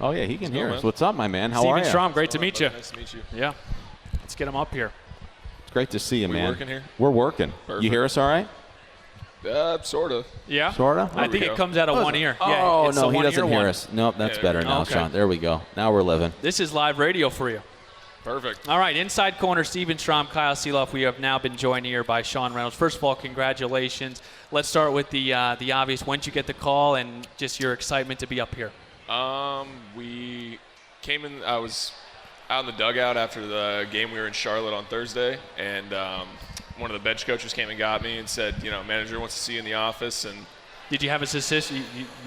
Oh, yeah, he can hear us. What's up, my man? How are you? Strom, great to meet you. Nice to meet you. Yeah. Let's get him up here. It's great to see you, man. We working here? We're working. Perfect. You hear us all right? Sort of. Yeah? Sort of? I think it comes out of one ear. Oh, it's no, he one doesn't ear hear one. us. Nope, that's better now, Okay. Sean. There we go. Now we're living. This is live radio for you. Perfect. All right, inside corner, Steven Strom, Kyle Sielaff. We have now been joined here by Sean Reynolds. First of all, congratulations. Let's start with the obvious. When did you get the call and just your excitement to be up here? We came in. I was out in the dugout after the game. We were in Charlotte on Thursday, and one of the bench coaches came and got me and said, manager wants to see you in the office. And did you have a suspicion?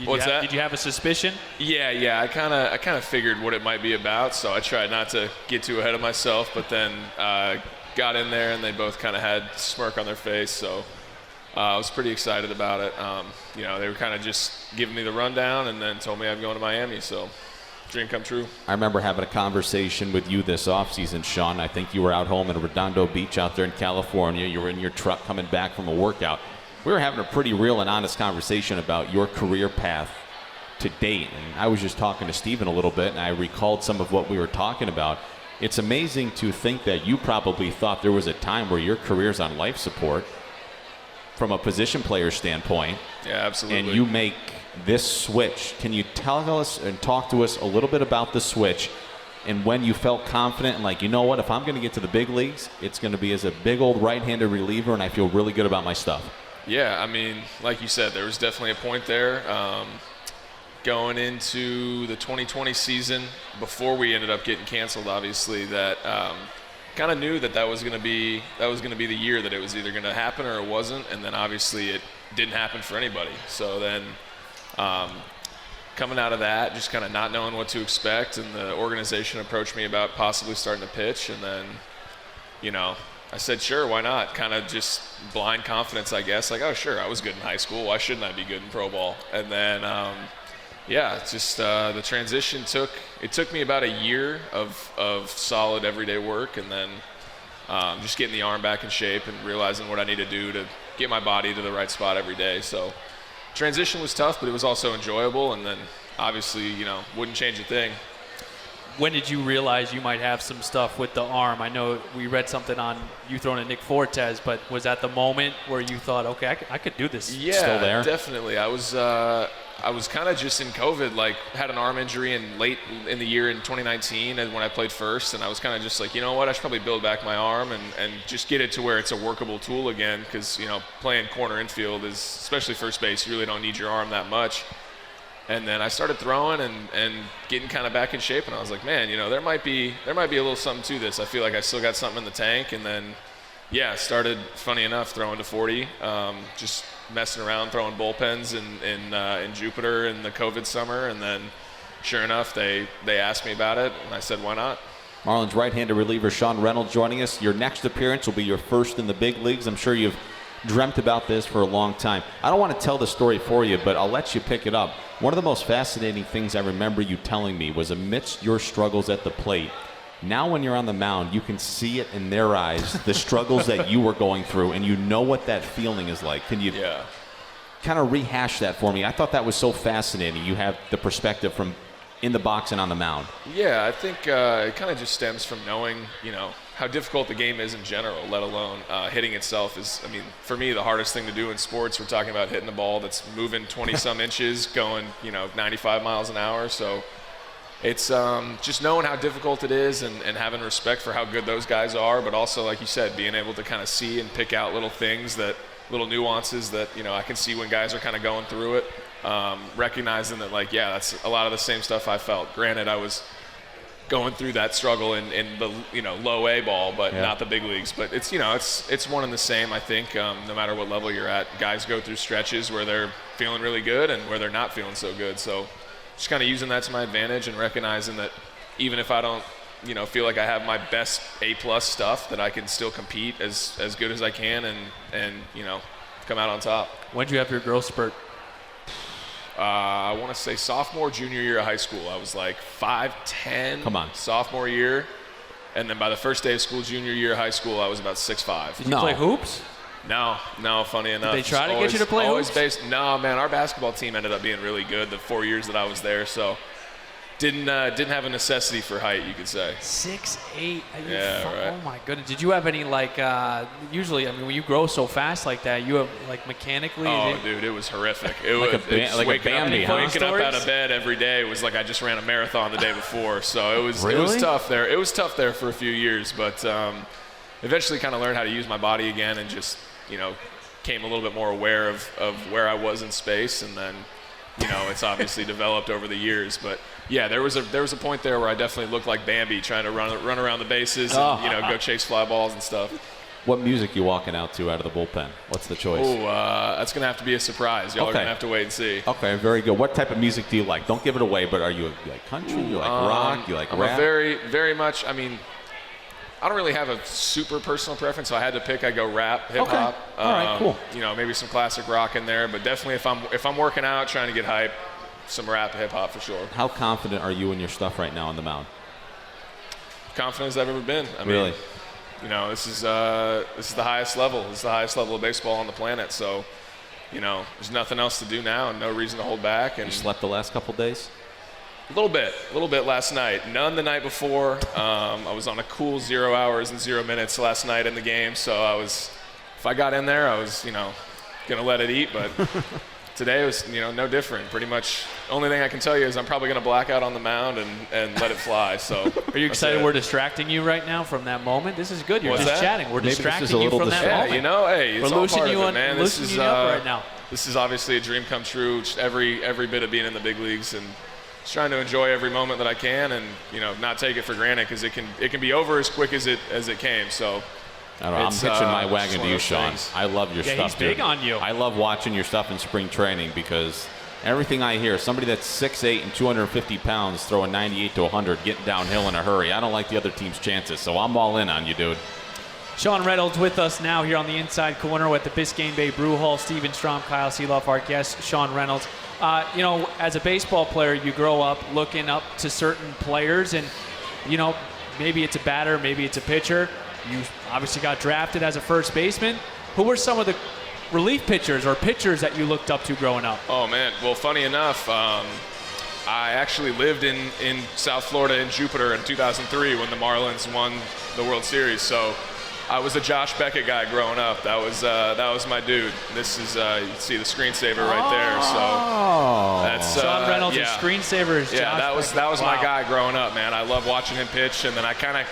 What's that? Did you have a suspicion? Yeah. I kind of figured what it might be about, so I tried not to get too ahead of myself. But then got in there, and they both kind of had a smirk on their face. So I was pretty excited about it. They were kind of just giving me the rundown, and then told me I'm going to Miami. So dream come true. I remember having a conversation with you this offseason, Sean. I think you were out home in Redondo Beach out there in California. You were in your truck coming back from a workout. We were having a pretty real and honest conversation about your career path to date. And I was just talking to Steven a little bit, and I recalled some of what we were talking about. It's amazing to think that you probably thought there was a time where your career's on life support from a position player standpoint. Yeah, absolutely. And you make this switch. Can you tell us and talk to us a little bit about the switch and when you felt confident and like, you know what, if I'm going to get to the big leagues, it's going to be as a big old right-handed reliever, and I feel really good about my stuff? Yeah, I mean, like you said, there was definitely a point there. Going into the 2020 season, before we ended up getting canceled, obviously, that kind of knew that was going to be the year that it was either going to happen or it wasn't, and then obviously it didn't happen for anybody. So then coming out of that, just kind of not knowing what to expect, and the organization approached me about possibly starting to pitch, and then, I said, sure, why not? Kind of just blind confidence, I guess. Like, oh, sure, I was good in high school. Why shouldn't I be good in pro ball? And then, the transition took me about a year of solid everyday work, and then just getting the arm back in shape and realizing what I need to do to get my body to the right spot every day. So transition was tough, but it was also enjoyable, and then obviously, wouldn't change a thing. When did you realize you might have some stuff with the arm? I know we read something on you throwing to Nick Fortes, but was that the moment where you thought, okay, I could do this? Yeah, Still there? Definitely. I was kind of just in COVID, like had an arm injury late in the year in 2019 and when I played first, and I was kind of just like, you know what, I should probably build back my arm and just get it to where it's a workable tool again, because, playing corner infield is, especially first base, you really don't need your arm that much. And then I started throwing and getting kind of back in shape, and I was like, man, there might be a little something to this. I feel like I still got something in the tank. And then, started, funny enough, throwing to 40, just messing around, throwing bullpens in Jupiter in the COVID summer. And then, sure enough, they asked me about it, and I said, why not? Marlins right-handed reliever Sean Reynolds joining us. Your next appearance will be your first in the big leagues. I'm sure you've dreamt about this for a long time. I don't want to tell the story for you, but I'll let you pick it up. One of the most fascinating things I remember you telling me was amidst your struggles at the plate, now when you're on the mound, you can see it in their eyes, the struggles that you were going through, and you know what that feeling is like. Can you kind of rehash that for me? I thought that was so fascinating. You have the perspective from in the box and on the mound. Yeah, I think it kind of just stems from knowing, how difficult the game is in general, let alone hitting itself is, for me, the hardest thing to do in sports. We're talking about hitting a ball that's moving 20-some inches, going, 95 miles an hour. So it's just knowing how difficult it is and having respect for how good those guys are, but also, like you said, being able to kind of see and pick out little things, little nuances that, I can see when guys are kind of going through it, recognizing that, that's a lot of the same stuff I felt. Granted, I was going through that struggle in the low A ball, but not the big leagues. But it's it's one and the same. I think no matter what level you're at, guys go through stretches where they're feeling really good and where they're not feeling so good. So just kind of using that to my advantage and recognizing that even if I don't feel like I have my best A+ stuff, that I can still compete as good as I can and come out on top. When did you have your growth spurt? I want to say sophomore, junior year of high school. I was like 5'10". Come on. Sophomore year. And then by the first day of school, junior year of high school, I was about 6'5". Did you play hoops? No, funny enough. Did they try to get you to play hoops? No, man, our basketball team ended up being really good the 4 years that I was there. So didn't have a necessity for height, you could say. 6'8". Yeah, right. Oh my goodness. Did you have any usually, I mean, when you grow so fast like that, you have mechanically? Oh, dude, it was horrific. It Like was a waking Bambi, huh? up out of bed every day was like I just ran a marathon the day before. So it was Really? tough there. It was tough there for a few years, but eventually kind of learned how to use my body again and just came a little bit more aware of where I was in space, and then it's obviously developed over the years. But yeah, there was a point there where I definitely looked like Bambi trying to run around the bases and go chase fly balls and stuff. What music you walking out to out of the bullpen? What's the choice? Oh, that's gonna have to be a surprise. Y'all are gonna have to wait and see. Okay, very good. What type of music do you like? Don't give it away, but are you like country? You like rock? You like I'm rap? a very much. I mean, I don't really have a super personal preference, so I had to pick. I go rap, hip hop. Okay. All right, cool. Maybe some classic rock in there, but definitely if I'm working out, trying to get hype, some rap, hip hop for sure. How confident are you in your stuff right now on the mound? Confident as I've ever been. I mean, Really? This is the highest level. This is the highest level of baseball on the planet. So, there's nothing else to do now, and no reason to hold back. And You slept the last couple days? a little bit last night. None the night before. I was on a cool 0 hours and 0 minutes last night in the game. So if I got in there, I was, gonna let it eat. But today was, no different. Pretty much, only thing I can tell you is I'm probably gonna black out on the mound and let it fly. So. Are you excited we're distracting you right now from that moment? This is good. You're What's just that? chatting. We're Maybe this is distracting a you little from that distracting. moment. Hey, it's We're all loosening part you of up, it, man. loosening you up right now. This is obviously a dream come true. Just every bit of being in the big leagues and just trying to enjoy every moment that I can, and not take it for granted because it can be over as quick as it came. So. I don't know. I'm hitching my wagon just to you, one of those Sean. things. I love your Yeah, stuff, he's big dude. on you. I love watching your stuff in spring training because everything I hear, somebody that's 6'8" and 250 pounds throwing 98 to 100, getting downhill in a hurry. I don't like the other team's chances, so I'm all in on you, dude. Sean Reynolds with us now here on the inside corner at the Biscayne Bay Brew Hall. Steven Strom, Kyle Sielaff, our guest, Sean Reynolds. As a baseball player, you grow up looking up to certain players, and maybe it's a batter, maybe it's a pitcher. You obviously got drafted as a first baseman. Who were some of the relief pitchers or pitchers that you looked up to growing up? Oh man, well, funny enough, I actually lived in South Florida in Jupiter in 2003 when the Marlins won the World Series. So I was a Josh Beckett guy growing up. That was my dude. This is you see the screensaver right there. So that's Sean Reynolds' screensaver is yeah. Josh That was Wow. my guy growing up, man. I love watching him pitch, and then I kind of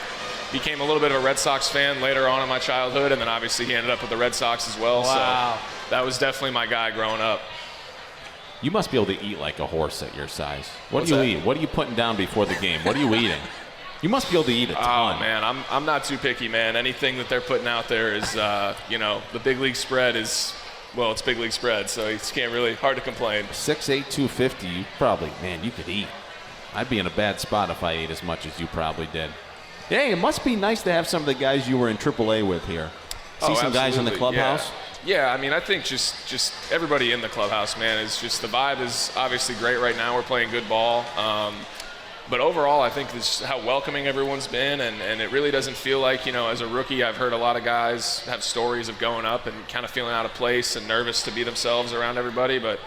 became a little bit of a Red Sox fan later on in my childhood, and then obviously he ended up with the Red Sox as well. Wow. So that was definitely my guy growing up. You must be able to eat like a horse at your size. What What's do you that? eat? What are you putting down before the game? What are you eating? You must be able to eat a ton. Oh man, I'm not too picky, man. Anything that they're putting out there is, the big league spread is, well, it's big league spread, so you can't really hard to complain. 6'8", 250, you probably, man, you could eat. I'd be in a bad spot if I ate as much as you probably did. Hey, it must be nice to have some of the guys you were in AAA with here. See some guys in the absolutely, clubhouse? Yeah, I mean, I think just everybody in the clubhouse, man, is just the vibe is obviously great right now. We're playing good ball. But overall, I think this how welcoming everyone's been, and it really doesn't feel like, as a rookie, I've heard a lot of guys have stories of going up and kind of feeling out of place and nervous to be themselves around everybody, but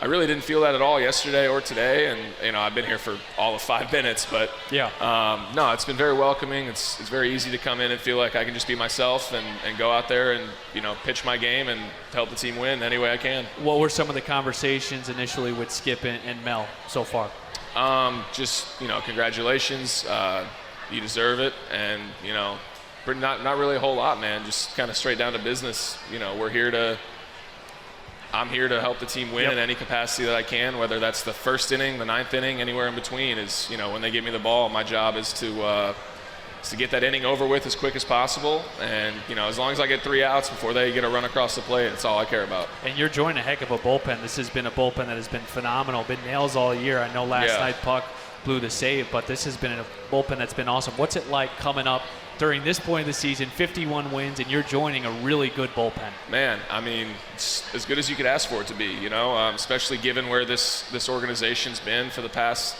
I really didn't feel that at all yesterday or today, and I've been here for all of 5 minutes, but no, it's been very welcoming. It's very easy to come in and feel like I can just be myself and go out there and pitch my game and help the team win any way I can. What were some of the conversations initially with Skip and Mel so far? Congratulations, you deserve it, and not really a whole lot, man. Just kind of straight down to business. I'm here to help the team win in any capacity that I can, whether that's the first inning, the ninth inning, anywhere in between. Is when they give me the ball, my job is to get that inning over with as quick as possible, and as long as I get 3 outs before they get a run across the plate, that's all I care about. And you're joining a heck of a bullpen. This has been a bullpen that has been phenomenal, been nails all year. I know last night Puck blew the save, but this has been a bullpen that's been awesome. What's it like coming up during this point of the season, 51 wins, and you're joining a really good bullpen? Man, I mean, it's as good as you could ask for it to be, especially given where this organization's been for the past,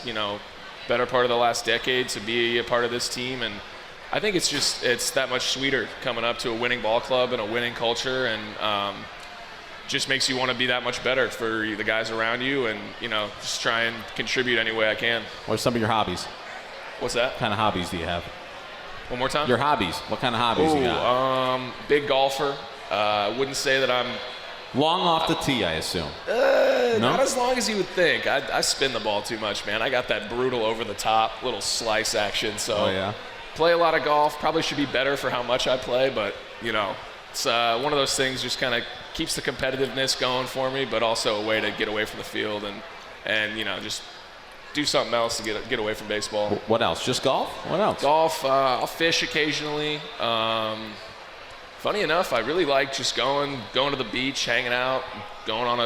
better part of the last decade, to be a part of this team. And I think it's that much sweeter coming up to a winning ball club and a winning culture, and just makes you want to be that much better for the guys around you, and just try and contribute any way I can. What are some of your hobbies? What's that? What kind of hobbies do you have? One more time? Your hobbies. What kind of hobbies you got? Big golfer. I wouldn't say that I'm long off the tee, I assume. no? No? Not as long as you would think. I spin the ball too much, man. I got that brutal over the top little slice action. So Oh, yeah? play a lot of golf. Probably should be better for how much I play, but it's one of those things. Just kind of keeps the competitiveness going for me, but also a way to get away from the field and just do something else to get away from baseball. What else? Just golf? What else? Golf. I'll fish occasionally. Funny enough, I really like just going to the beach, hanging out, going on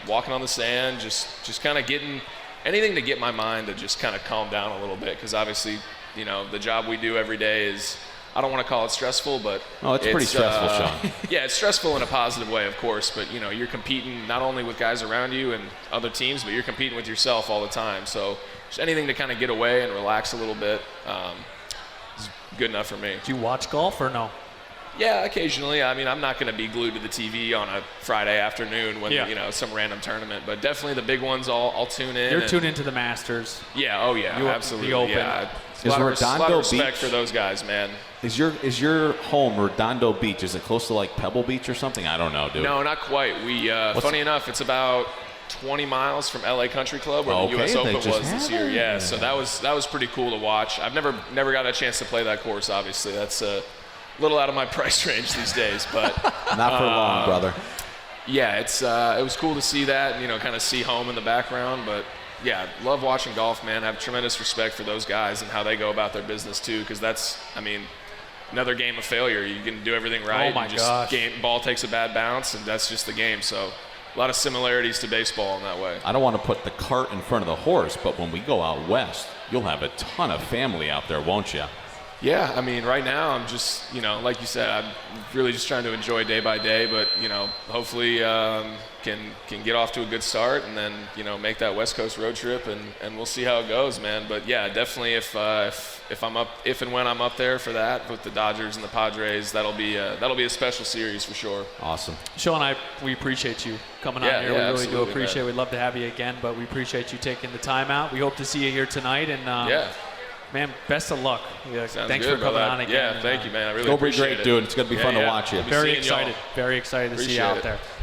walking on the sand, just kind of getting anything to get my mind to just kind of calm down a little bit, because obviously, the job we do every day is, I don't want to call it stressful, but it's pretty stressful, Sean. Yeah, it's stressful in a positive way, of course, but you're competing not only with guys around you and other teams, but you're competing with yourself all the time. So just anything to kind of get away and relax a little bit is good enough for me. Do you watch golf or no? Yeah, occasionally. I mean, I'm not going to be glued to the TV on a Friday afternoon when some random tournament, but definitely the big ones I'll tune in. You're tuned into the Masters. Yeah, oh yeah, absolutely. The Open. Yeah. Is A lot Redondo of respect Beach- for those guys, man. Is your home Redondo Beach? Is it close to like Pebble Beach or something? I don't know, dude. No, not quite. We funny enough, it's about 20 miles from LA Country Club where the US Open was this year. Yeah, so that was pretty cool to watch. I've never got a chance to play that course, obviously. That's a little out of my price range these days, but Not for long, brother. yeah, it was cool to see that and kind of see home in the background, but yeah, love watching golf, man. I have tremendous respect for those guys and how they go about their business too, because that's, another game of failure. You can do everything right. Oh my and gosh. Ball takes a bad bounce, and that's just the game. So a lot of similarities to baseball in that way. I don't want to put the cart in front of the horse, but when we go out west, you'll have a ton of family out there, won't you? Yeah, right now I'm just, like you said, I'm really just trying to enjoy day by day, but, hopefully can get off to a good start and then, make that West Coast road trip and we'll see how it goes, man. But yeah, definitely if and when I'm up there for that with the Dodgers and the Padres, that'll be a special series for sure. Awesome. Sean, we appreciate you coming on Yeah, here. yeah, We really do absolutely, appreciate it. man. We'd love to have you again, but we appreciate you taking the time out. We hope to see you here tonight. And Yeah. man, best of luck. Yeah, Sounds thanks good, for coming brother. on again. Yeah, And, thank you, man. I really It's gonna be appreciate great, it. dude. It's gonna be fun to watch you. I'll be Very seeing y'all. excited. Very excited to see you Appreciate out it. there.